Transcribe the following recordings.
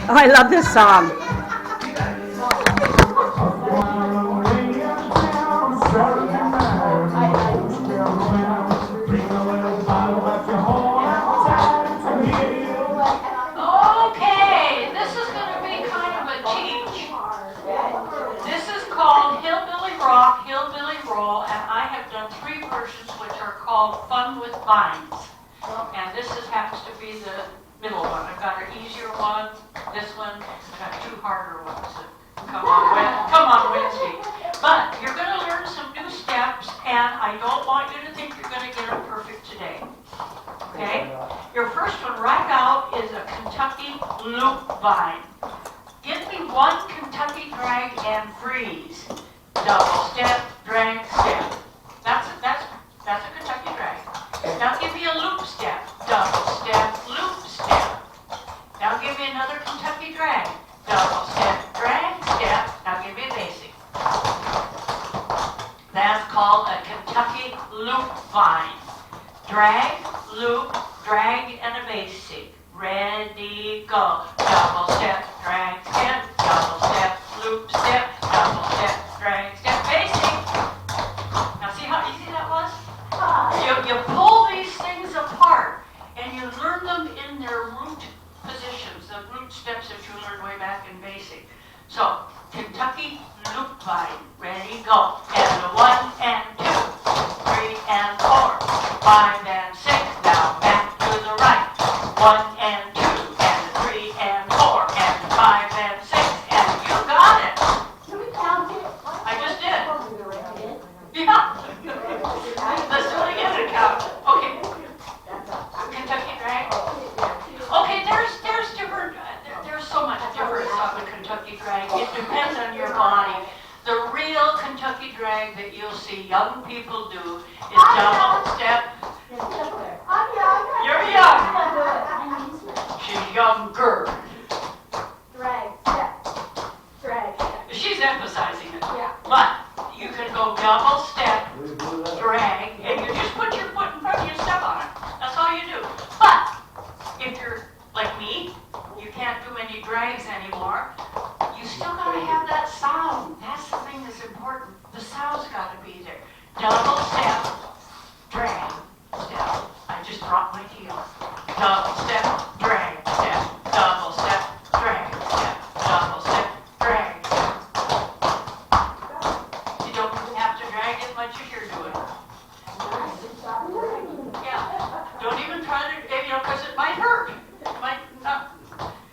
Oh, I love this song. Okay, this is going to be kind of a teach. This is called Hillbilly Rock, Hillbilly Roll, and I have done 3 versions which are called Fun with Vines. And this happens to be the middle one. I've got an easier one, this one, I've got 2 harder ones that come on Wednesday. But you're going to learn some new steps, and I don't want you to think you're going to get them perfect today. Okay? Your first one right out is a Kentucky loop vine. Give me 1 Kentucky drag and freeze. Double step, drag, step. That's a Kentucky drag. Now give me a loop step. Double step, loop step. Now give me another Kentucky drag. Double step, drag, step. Now give me a basic. That's called a Kentucky loop vine. Drag, loop, drag, and a basic. Ready, go. Double step, drag, step, double step, loop, step, double step, drag, step, basic. Now see how easy that was? You pull these things apart and you learn them in their root positions, the root steps that you learned way back in basic. So, Kentucky loop vine. Ready, go. And 1 and 2, 3 and 4, 5 and 6. Now back to the right. 1 and 2 and 3 and 4 and 5 and 6. And you got it. Can we count it? I just did. Yeah. Let's do it again and count. Okay. Kentucky drag. Okay, there's different. There's so much difference on the Kentucky drag. It depends on your body. The real Kentucky drag that you'll see young people do is double step. You're young. She's younger. Drag, step, drag, step. She's emphasizing it. Yeah. But you can go double step, drag, and you just put your foot in front of you and step on it. That's all you do. But if you're like me, you can't do any drags anymore. You still gotta have that sound. That's the thing that's important. The sound's gotta be there. Double step, drag, step. I just dropped my heel. Double step, drag, step. Double step, drag, step. Double step, drag. You don't have to drag as much as you're doing. Yeah. Don't even try to, because it might hurt. It might not.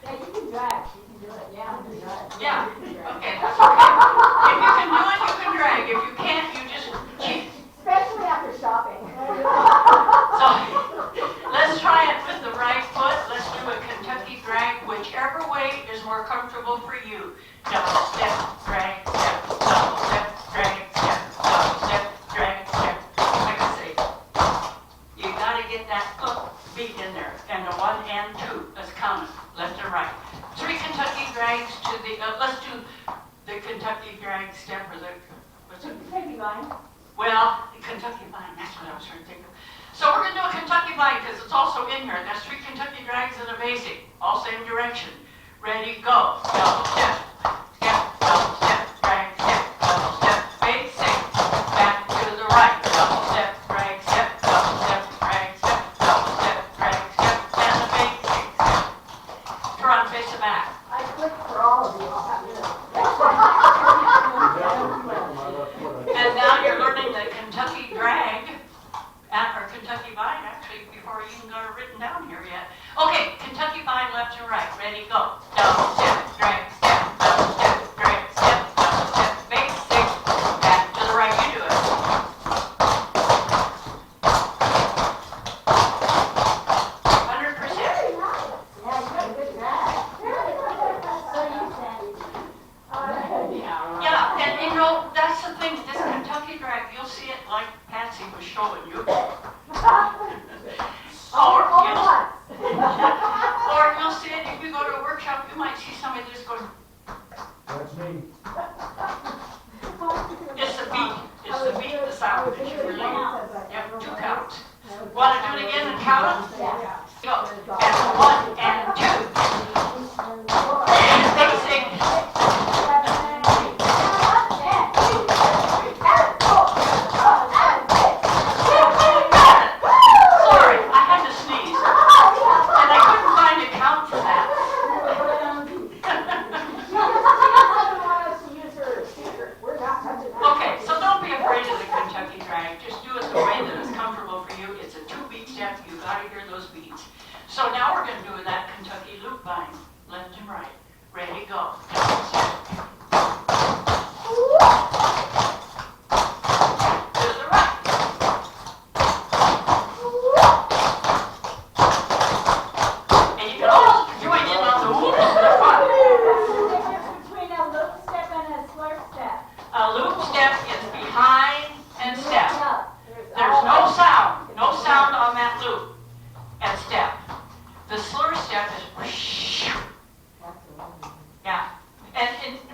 Yeah, you can drag. You can do it. Yeah, you can do it. Yeah. Okay, that's okay. If you can do it, you can drag. If you can't, you just cheat. Especially after shopping. So, let's try it with the right foot. Let's do a Kentucky drag, whichever way is more comfortable for you. Double step, drag, step, double step, drag, step, double step, drag, step. Like I say, you gotta get that beat in there. And the 1 and 2, let's count it, left and right. 3 Kentucky drags to the, let's do the Kentucky drag step or the, what's it? Kentucky vine. Well, Kentucky vine, that's what I was trying to think of. So we're going to do a Kentucky vine because it's also in here. That's 3 Kentucky drags and a basic, all same direction. Ready, go. Double step, step, double step, drag, step, double step, basic. Back to the right. Double step, drag, step, double step, drag, step, double step, drag, step, and a basic step. Turn, face the back. I clicked for all of you. And now you're learning the Kentucky drag, or Kentucky vine, actually, before you even got it written down here yet. Okay, Kentucky vine, left and right. Ready, go. Double step, drag, step, double step, drag, step, double step, basic. Back to the right, you do it. 100%. Yeah, you got a good drag. So you said. Yeah, and that's the thing, this Kentucky drag, you'll see it like Patsy was showing you. Or you'll see it if you go to a workshop, you might see somebody just going. That's me. It's the beat, the sound that you really need. Yep, 2 counts. Want to do it again and count them? Yeah. Go. And 1 and 2. right. Ready, go. To the right. And you can all join in on the whoops. They're fun. What's the difference between a loop step and a slurp step? A loop step is behind and step. No. There's no sound. No sound on that loop and step. The slur step is yeah. And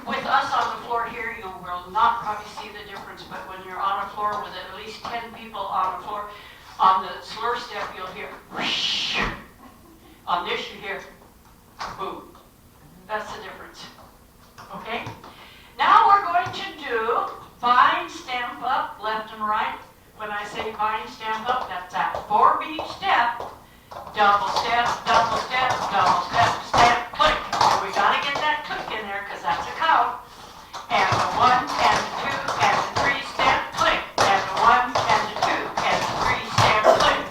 with us on the floor here, you will not probably see the difference, but when you're on a floor with at least 10 people on the floor, on the slur step you'll hear on this you hear boom. That's the difference. Okay? Now we're going to do bind, stamp up, left and right. When I say bind, stamp up, that's that 4-beat step. Double step, double step, double step, stamp, click. And we gotta get that click in there because that's a count. And the 1 and the 2 and the 3 stamp, click. And the 1 and the 2 and the 3 stamp, click.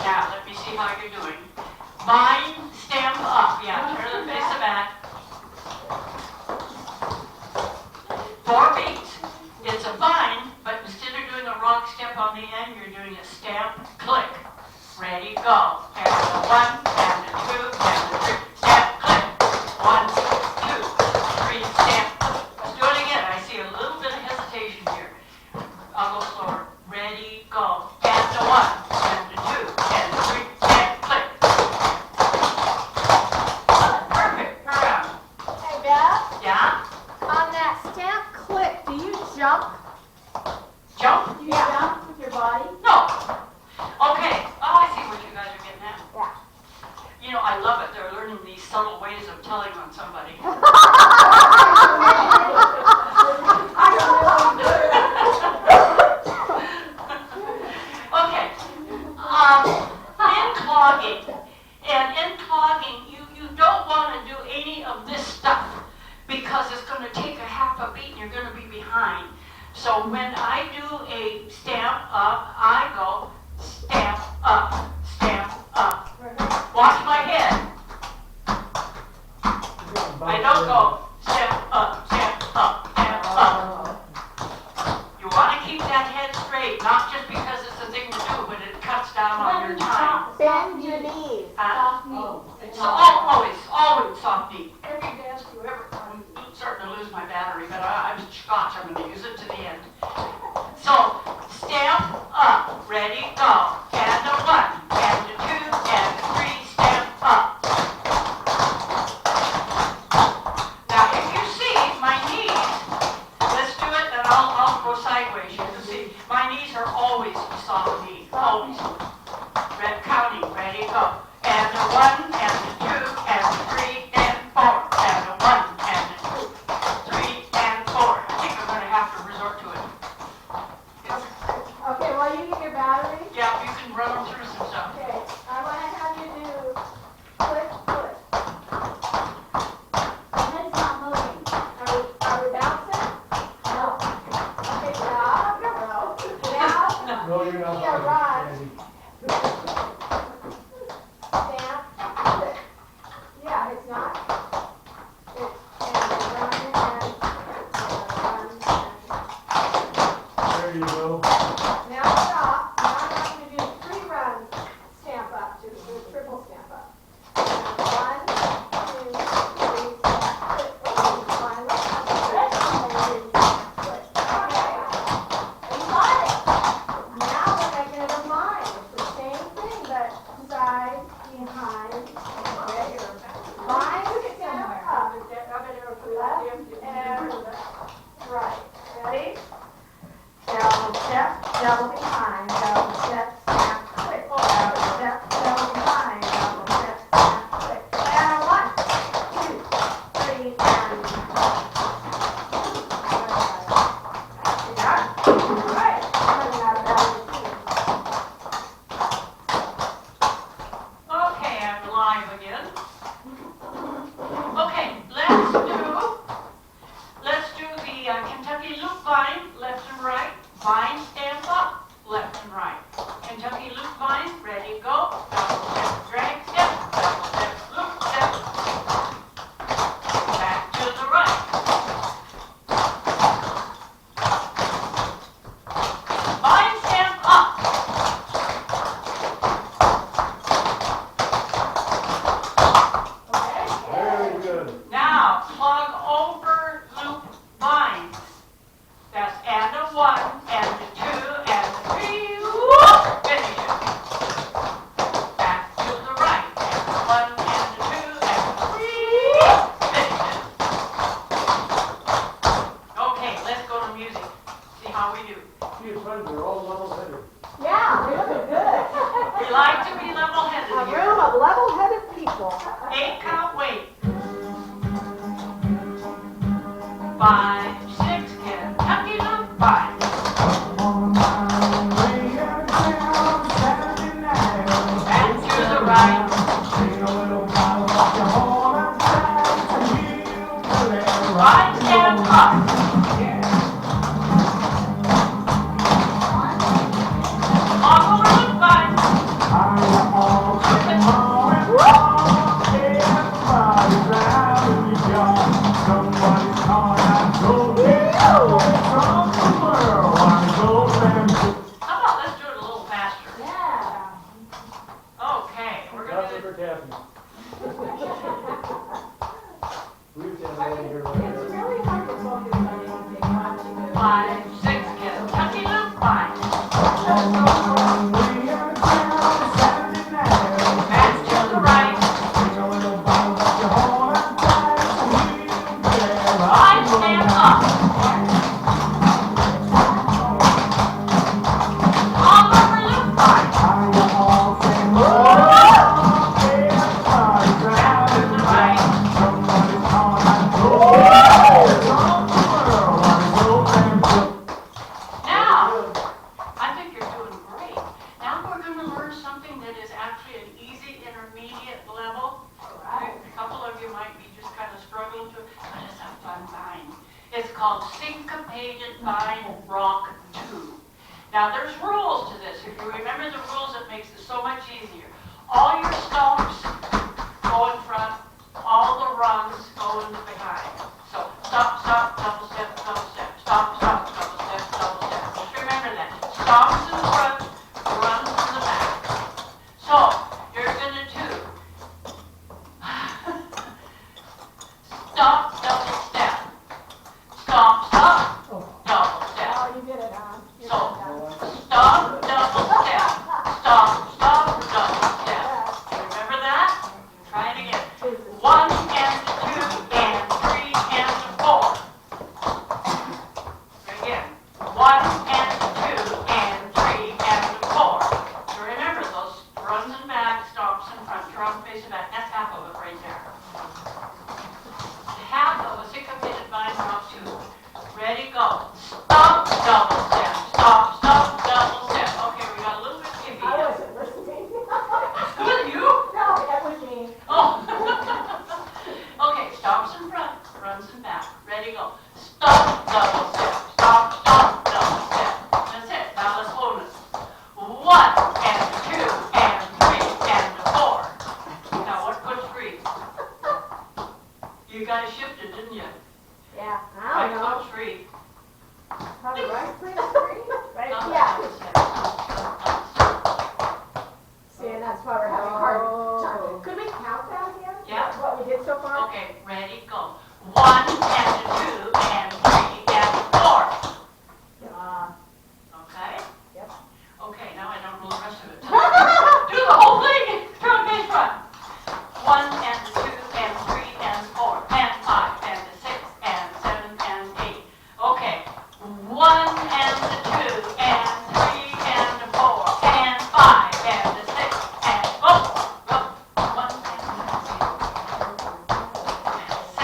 Now let me see how you're doing. Bind, stamp up. Yeah, turn the face of that. 4 beats. It's a bind, but instead of doing a rock step on the end, you're doing a stamp, click. Ready, go. And the 1 and the 2 and the 3, stamp, click. 1, 2, 3, stamp, click. Let's do it again. I see a little bit of hesitation here. I'll go slower. Ready, go. And the 1 and the 2 and the 3, stamp, click. Perfect. Hurry up. Hey, Beth, Yeah? on that stamp click, do you jump? Jump? Do you jump with your body? No. Okay. Oh, I see what you guys are getting at. Yeah. You know, I love it. They're learning these subtle ways of telling on somebody. Okay. In clogging. And in clogging, you don't want to do any of this stuff because it's going to take a half a beat and you're going to be behind. So when I do a stamp up, I go stamp up, stamp up. Watch my head. I don't go stamp up, stamp up, stamp up. You want to keep that head straight, not just because it's a thing to do, but it cuts down on your time. Bend your knees. Huh? Soft knees. So always soft knee. Every dance you ever, I'm starting to lose my battery, but I'm scotch, I'm going to use it to the end. So, stamp up, ready, go. And the 1, and the 2, and the 3, stamp up. Now, if you see my knees, let's do it, and I'll go sideways. You can see my knees are always soft knees, always. Counting, ready, go. And the 1, and the 2, and the 3, and 4. And the 1, and the 2, 3, and 4. I think I'm going to have to resort to it. Okay, well, you get your battery. Yeah, 5, 6, Kentucky Loop 5. And to the right. Right and up. On over Loop 5. How about let's do it a little faster? Yeah. Okay, we're gonna Nothing do for Kathy. We've got one here It's later. really hard to focus on anything watching it. 5, 6, Kentucky Loop 5. And to the right. Right and up. On over Loop 5. And to the right. Now, I think you're doing great. Now we're going to learn something that is actually an easy intermediate level. A couple of you might be just kind of struggling to, but it's a fun vine. It's called syncopated vine rock 2. Now there's rules to this. If you remember the rules, it makes it so much easier. All your stumps go in front, all the runs go in the behind. So stop, stop, double step, stop, stop, double step, double step. Just remember that. Stops in the front, runs in the back. So you're gonna do stop, double step. Stop, stop, double step. Oh, you did it, huh? You So, did that. stop, double step. Stop, stop, double step. Remember that? Try it again. 1 and 2 and 3 and 4. Again. 1 and 2 and 3 and 4. So remember those runs and back, stops in front, drop, face and back. That's half of it right there. Half of a syncopated vine rock 2. Ready, go. Stop, double step. Stop, stop, double step. Okay, we got a little bit iffy I here. wasn't listening. Good, you? No, that was me. Oh. Okay, stops in front, runs in back. Ready, go. Stop, double step. Stop, stop, double step. That's it. Now let's hold it. 1 and 2 and 3 and 4. Now what puts 3? You guys shifted, didn't you? Yeah, I Right don't know. foot 3. Probably right foot three. Right, Stop, yeah. double step. Stop, stop, stop. See, and that's why we're having a hard time. Could we count that again? Yeah. What we did so far? Okay, ready, go. 1 and 2 and 3 and 4. Okay? Yep. Okay, now I don't know the rest of it. Do the whole thing. Turn page front. 1 and 2 and 3 and 4 and 5 and 6 and 7 and 8. Okay. 1 and 2 and 3 and 4 and 5 and 6 and go. 1 and 2 and 6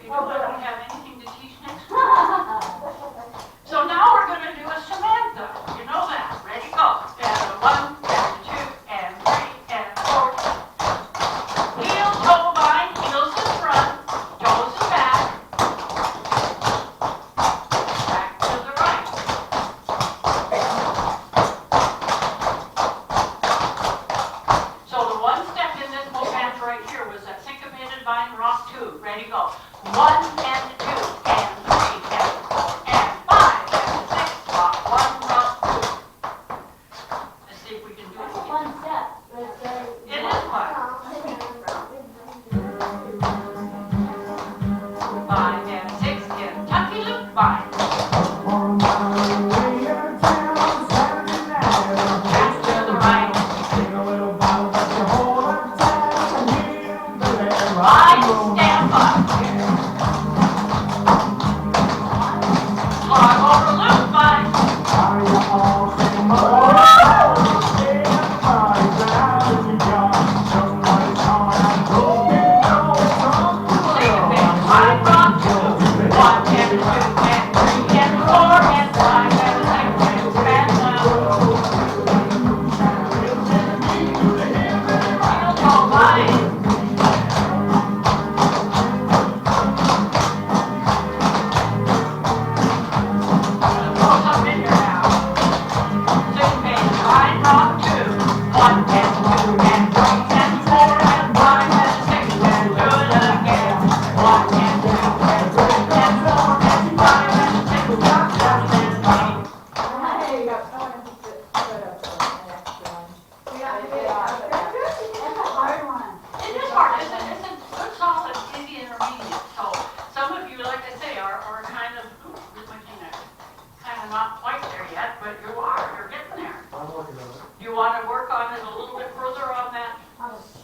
you do, I don't have anything to teach next week. So now we're going to do a Samantha. You know that. Ready, go. And a 1, and a 2, and 3, and 4. Heel, toe, bind, heels in front, toes in back. Back to the right. So the one step in this movement right here was that syncopated vine rock 2. Ready, go. 1 and 2 and 3 and 4 and 5 and 6. Rock 1, rock 2. Let's see if we can do it again. One step. Let's say. It is fun. 5 and 6 Kentucky loop vine. Back to the right. Right, stand by. Slide over loop vine. Syncopate, vine rock 2. 1 and 2 and 3 and 4 and 5 and 6 and stand down. Heel toe vine. Throw some in here now. Syncopate, vine rock 2. 1 and 2 and 3 and 4 and 5 and 6 and do it again. 1 and 2 and 3 and 4 and 5 and 6 and 7 and 8. There you go. That's a hard one. It is hard. It's a good, solid, easy intermediate. So some of you, like I say, are kind of, kind of not quite there yet, but you are. You're getting there. I'm working on it. You want to work on it a little bit further on that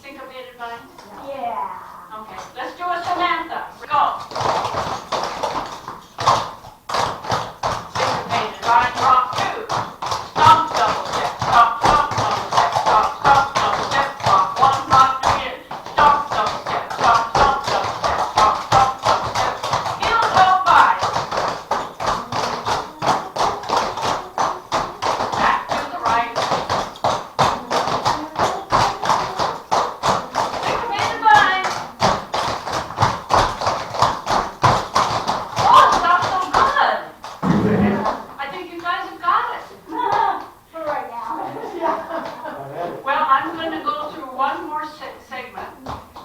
syncopated vine? Yeah. Okay, let's do a Samantha. Go. Syncopated vine rock 2. Stomp, double step, stomp, stomp, double step, stomp, stomp, double step, rock 1, rock 2 in. Stomp, double step, stomp, stomp, double step, stomp, stomp, double step. Heel toe vine. Back to the right. Syncopated vine. Oh, it sounds so good. I think you guys have got it. For right now. I had it. Well, I'm going to go through one more segment,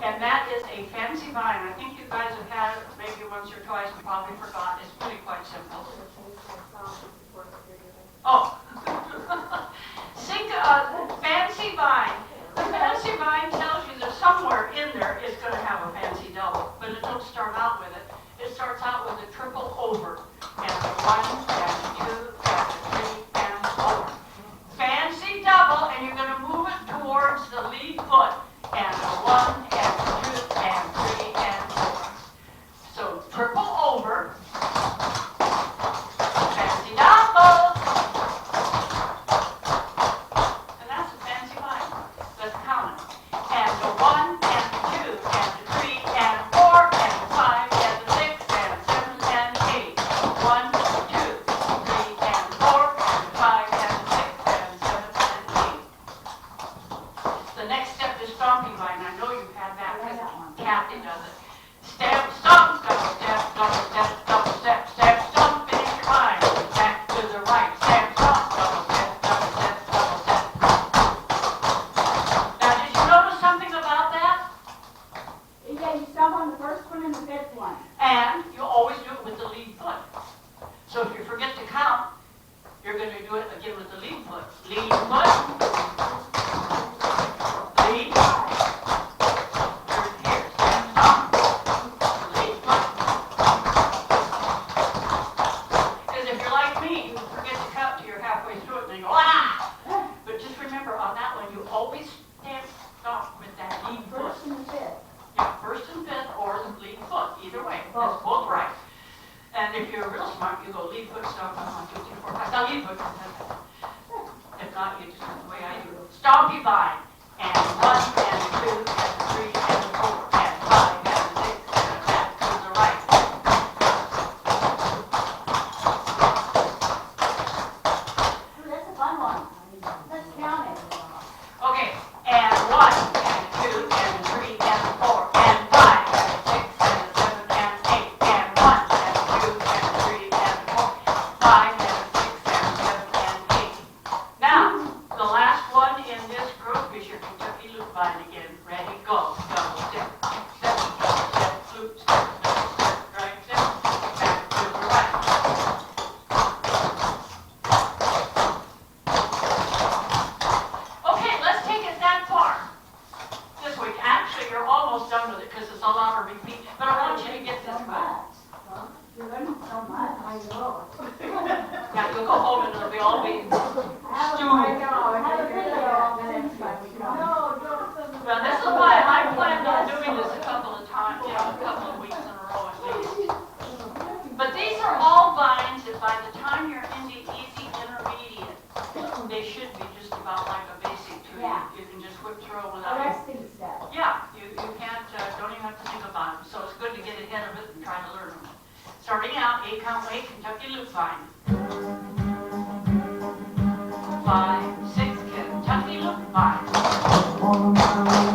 and that is a fancy vine. I think you guys have had it maybe once or twice and probably forgot. It's really quite simple. Oh. Fancy vine. The fancy vine tells you that somewhere in there is going to have a fancy double, but it don't start out with it. It starts out with a triple over, and a 1 and a 2 and a 3 and 4. Fancy double, and you're going to move it towards the lead foot, and a 1 and a 2 and 3 and 4. So triple over, fancy double, and that's a fancy vine. Let's count it. And a 1 and a 2 and a 3 and a 4 and a 5 and a 6 and a 7 and 8. 1, 2, 3 and 4 and a 5 and a 6 and a 7 and 8. The next step is stomping vine. I know you've had that because Kathy does it. Step, stomp, double step, double step, double step, step, stomp, finish your vine. Back to the right. Step, stomp, double step, double step, double step. Now, did you notice something about that? Yeah, you stomp on the first one and the fifth one. And you always do it with the lead foot. So if you forget to count, you're going to do it again with the lead foot. Lead foot. Lead. Here, step, stomp. Lead foot. Because if you're like me, you forget to count till you're halfway through it and then you go, ah! But just remember, on that one, you always step, stomp with that lead foot. First and the fifth. Yeah, first and fifth or the lead foot, either way. That's both right. And if you're real smart, you go lead foot, stomp, 1, 2, 3, 4, 5. Now lead foot. If not, you just do the way I do. Stompy vine. And 1 and 2 and 3 and 4 and 5 and 6 and back to the right. I know. Yeah, you'll go home and it'll be all beans. I know, have a video the next time we come. No, don't. Well, this is why I planned on doing this a couple of times, you know, a couple of weeks in a row at least. But these are all vines that by the time you're into easy intermediate, they should be just about like a basic tree. Yeah. You can just whip through The without. rest thing step. Yeah, you can't, don't even have to think about them, so it's good to get ahead of it and try to learn them. Starting out, 8-count weight Kentucky loop vine. 5, 6, Kentucky loop vine. On my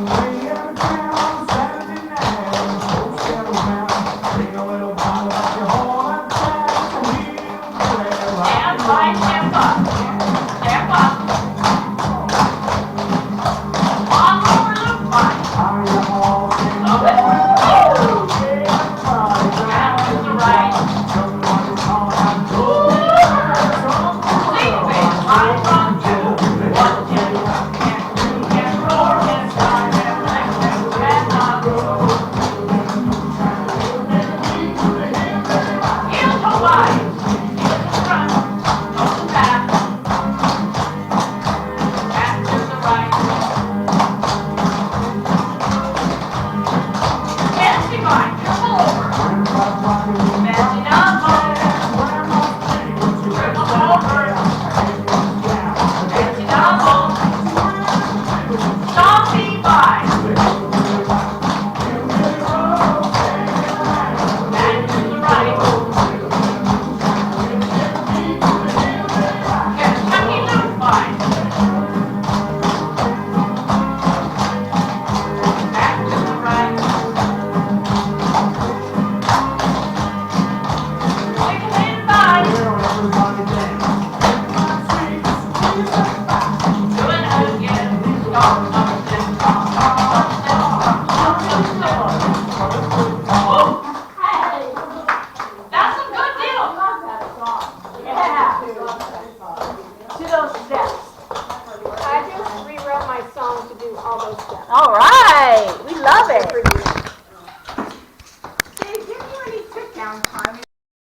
way out of town, Saturday night, folks gather round, sing a little bottle about your whole life, Stand by, stand up. Stand up. On over loop vine. Move it. And to the right. Leap it. Line on you. 1, 10, and 4, and 5, and 6, and up. Heel to wide. Heel to front. Go to back. And to the right. Fancy vine. Triple over. Fancy double. Triple over. Fancy double. Stompy vine. And to the right. Kentucky loop vine. And to the right. Chicken vine. Do it again. Stomp, stomp, stomp, stomp, stomp, stomp, stomp, stomp, stomp. Woo! Hey, That's a good I deal. love that song. Yeah. To those steps. I just rewrote my song to do all those steps. All right, we love it. Did it give you any sit down time?